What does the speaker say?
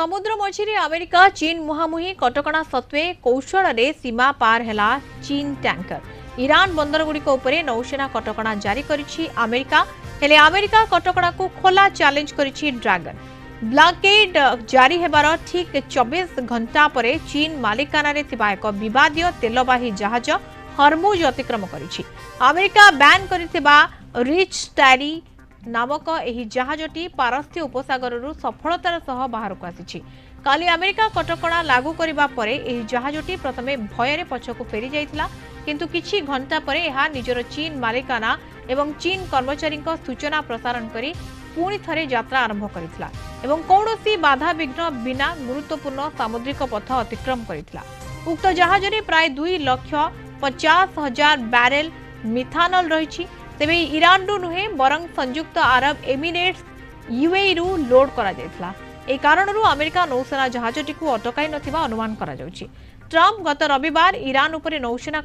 समुद्र मझिरे अमेरिका चीन मुहांमुही कटकणा सत्वे कौशल सीमा पार है चीन टैंकर ईरान बंदरगुड़िक उपरे नौसेना कटकणा जारी करिछि अमेरिका हेले अमेरिका कटकणा को खोला चैलेंज करिछि ड्रैगन ब्लॉकेड जारी हेबार ठीक 24 घंटा परे चीन मालिकाना रे थिबा एक विवादीय तेलबाही जहाज हरमुज अतिक्रम करिछि अमेरिका बैन करिथिबा रिच स्टैरी नामक एही जहाजटी पारस्य उपसागर सफलतार सह बाहर को आसी काली अमेरिका कटकणा लागू करबा परे एही जहाजटी प्रथमे भୟରେ पछकु फेरी जाइतिला किंतु किछि घंटा परे एहा निजर चीन मालिकाना एवं चीन कर्मचारी सूचना प्रसारण करी पुणी थरे यात्रा आरंभ करितला एवं कौनसी बाधा विघ्न बिना गुरुत्वपूर्ण सामुद्रिक पथ अतिक्रम करितला उक्त जहाजरे प्राय 2,50,000 बैरेल मिथानल रहिछि तेबे ईरान रु नुहे बरं संयुक्त अरब एमिरेट्स यूएई रु लोड करा जायथला ए कारणरू अमेरिका नौसेना जहाजटी को अटकाई नथिबा अनुमान करा जाउछि ट्रम्प गत रविवार ईरान उपरे नौसेना